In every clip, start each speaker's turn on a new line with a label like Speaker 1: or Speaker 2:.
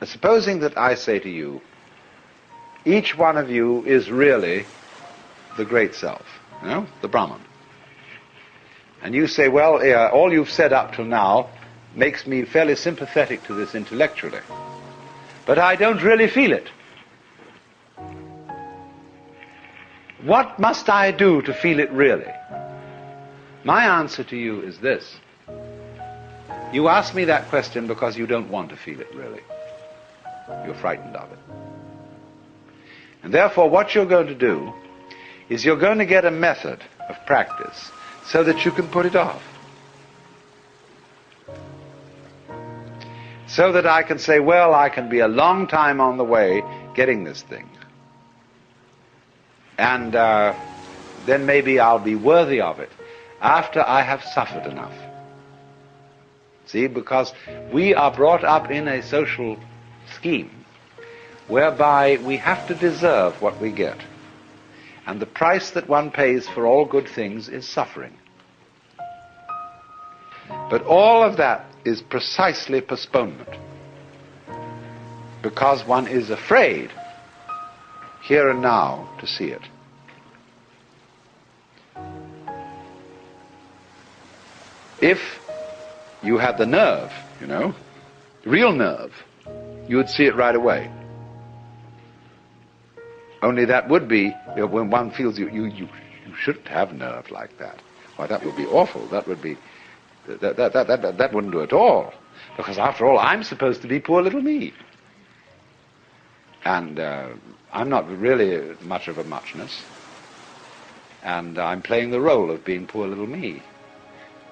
Speaker 1: supposing that I say to you, each one of you is really the great self, the Brahman. And you say, well, all you've said up till now makes me fairly sympathetic to this intellectually, but I don't really feel it. What must I do to feel it really? My answer to you is this. You ask me that question because you don't want to feel it really. You're frightened of it. And therefore what you're going to do is you're going to get a method of practice so that you can put it off. So that I can say, well, I can be a long time on the way getting this thing. And then maybe I'll be worthy of it after I have suffered enough. See, because we are brought up in a social scheme whereby we have to deserve what we get. And the price that one pays for all good things is suffering. But all of that is precisely postponement, because one is afraid here and now to see it. If you had the nerve, real nerve, you would see it right away. Only that would be, when one feels you shouldn't have nerve like that. Why, that would be awful. That would be, that wouldn't do at all. Because after all, I'm supposed to be poor little me. And I'm not really much of a muchness. And I'm playing the role of being poor little me.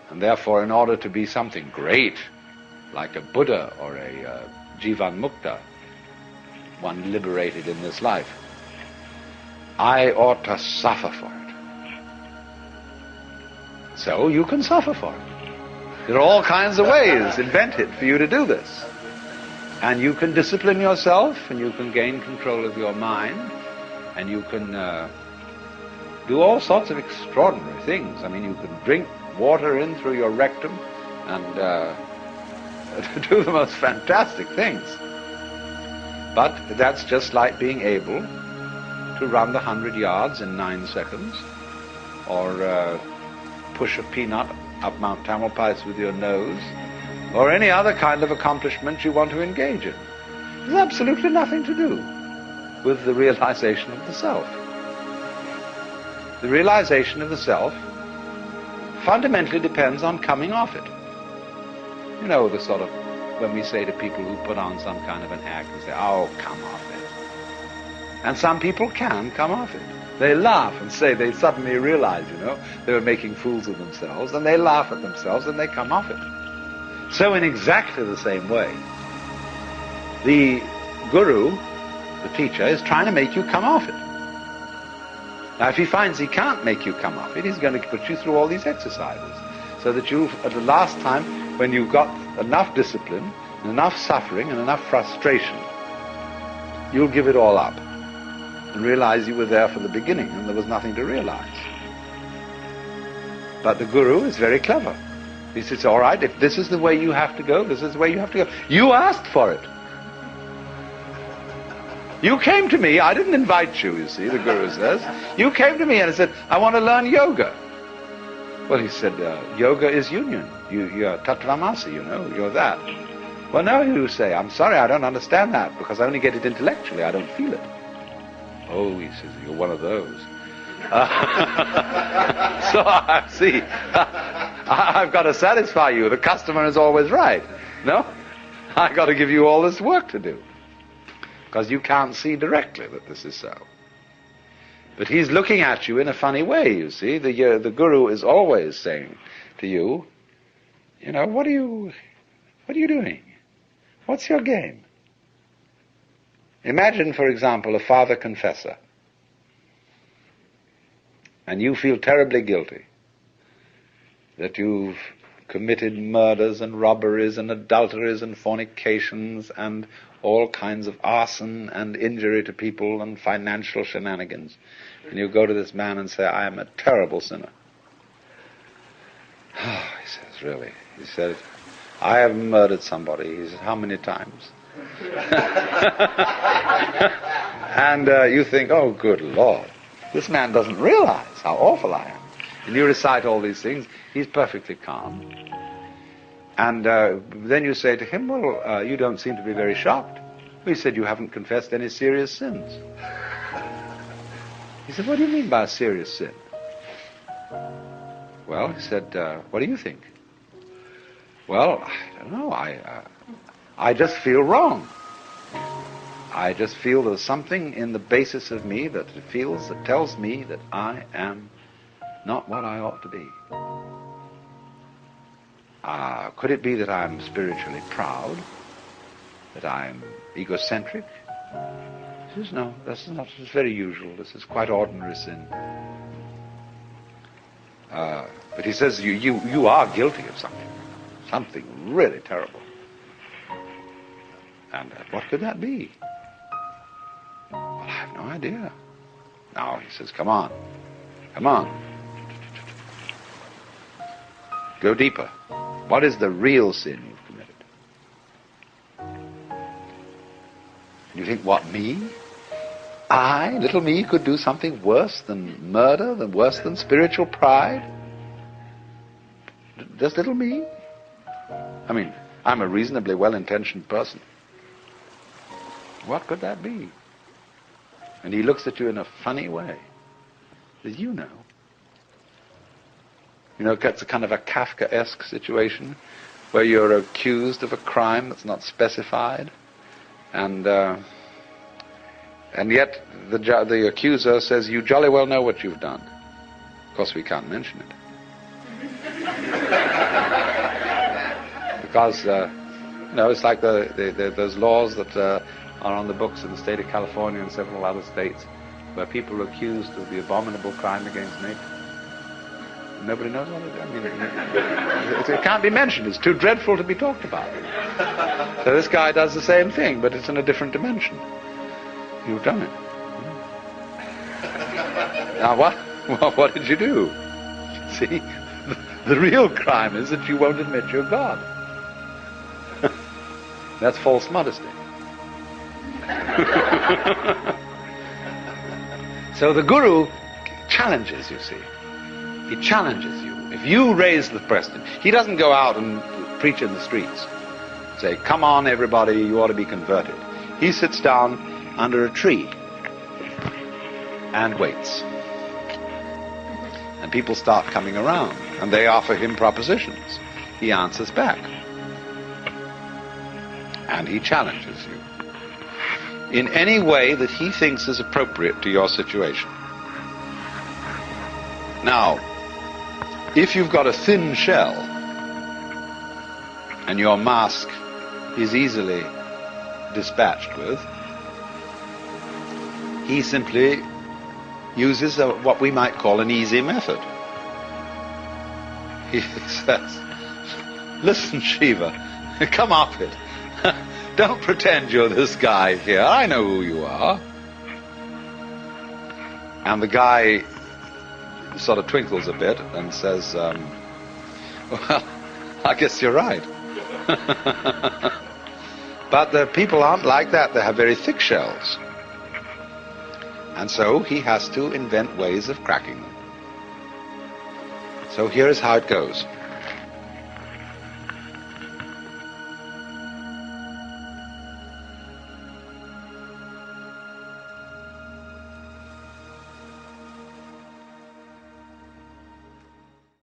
Speaker 1: And therefore, in order to be something great, like a Buddha or a Jivan Mukta, one liberated in this life, I ought to suffer for it. So you can suffer for it. There are all kinds of ways invented for you to do this. And you can discipline yourself, and you can gain control of your mind, and you can do all sorts of extraordinary things. I mean, you can drink water in through your rectum and do the most fantastic things. But that's just like being able to run the 100 yards in 9 seconds, or push a peanut up Mount Tamalpais with your nose, or any other kind of accomplishment you want to engage in. There's absolutely nothing to do with the realization of the self. The realization of the self fundamentally depends on coming off it. The sort of, when we say to people who put on some kind of an act, we say, oh, come off it. And some people can come off it. They laugh and say, they suddenly realize, they were making fools of themselves, and they laugh at themselves and they come off it. So in exactly the same way, the guru, the teacher, is trying to make you come off it. Now if he finds he can't make you come off it, he's going to put you through all these exercises, so that you, at the last time, when you've got enough discipline, and enough suffering, and enough frustration, you'll give it all up and realize you were there for the beginning and there was nothing to realize. But the guru is very clever. He says, all right, if this is the way you have to go, this is the way you have to go. You asked for it. You came to me, I didn't invite you, you see, the guru says. You came to me and said, I want to learn yoga. Well, he said, yoga is union. You're tattvamasi, you're that. Well, no, you say, I'm sorry, I don't understand that, because I only get it intellectually, I don't feel it. Oh, he says, you're one of those. So, see, I've got to satisfy you. The customer is always right. No? I've got to give you all this work to do, because you can't see directly that this is so. But he's looking at you in a funny way, you see. The guru is always saying to you, what are you doing? What's your game? Imagine, for example, a father confessor, and you feel terribly guilty that you've committed murders and robberies and adulteries and fornications and all kinds of arson and injury to people and financial shenanigans. And you go to this man and say, I am a terrible sinner. Oh, he says, really? He said, I have murdered somebody. He said, how many times? And you think, oh, good Lord, this man doesn't realize how awful I am. And you recite all these things. He's perfectly calm. And then you say to him, well, you don't seem to be very shocked. He said, you haven't confessed any serious sins. He said, what do you mean by a serious sin? Well, he said, what do you think? Well, I don't know. I just feel wrong. I just feel there's something in the basis of me that tells me that I am not what I ought to be. Could it be that I'm spiritually proud? That I'm egocentric? He says, no, this is not. It's very usual. This is quite ordinary sin. But he says, you are guilty of something really terrible. And what could that be? Well, I have no idea. Now he says, come on. Go deeper. What is the real sin you've committed? You think, what, me? I, little me, could do something worse than murder, worse than spiritual pride? Just little me? I mean, I'm a reasonably well-intentioned person. What could that be? And he looks at you in a funny way. He says, you know. You know, it's a kind of a Kafkaesque situation where you're accused of a crime that's not specified, and yet the accuser says, you jolly well know what you've done. Of course, we can't mention it. Because, it's like those laws that are on the books in the state of California and several other states where people are accused of the abominable crime against nature. Nobody knows what it is. I mean, it can't be mentioned. It's too dreadful to be talked about. So this guy does the same thing, but it's in a different dimension. You've done it. Now what did you do? See, the real crime is that you won't admit you're God. That's false modesty. So the Guru challenges, you see. He challenges you. If you raise the question, he doesn't go out and preach in the streets. Say, come on everybody, you ought to be converted. He sits down under a tree and waits. And people start coming around, and they offer him propositions. He answers back. And he challenges you in any way that he thinks is appropriate to your situation. Now, if you've got a thin shell and your mask is easily dispatched with, he simply uses what we might call an easy method. He says, listen, Shiva, come off it. Don't pretend you're this guy here. I know who you are. And the guy sort of twinkles a bit and says, well, I guess you're right. But the people aren't like that. They have very thick shells. And so he has to invent ways of cracking them. So here is how it goes.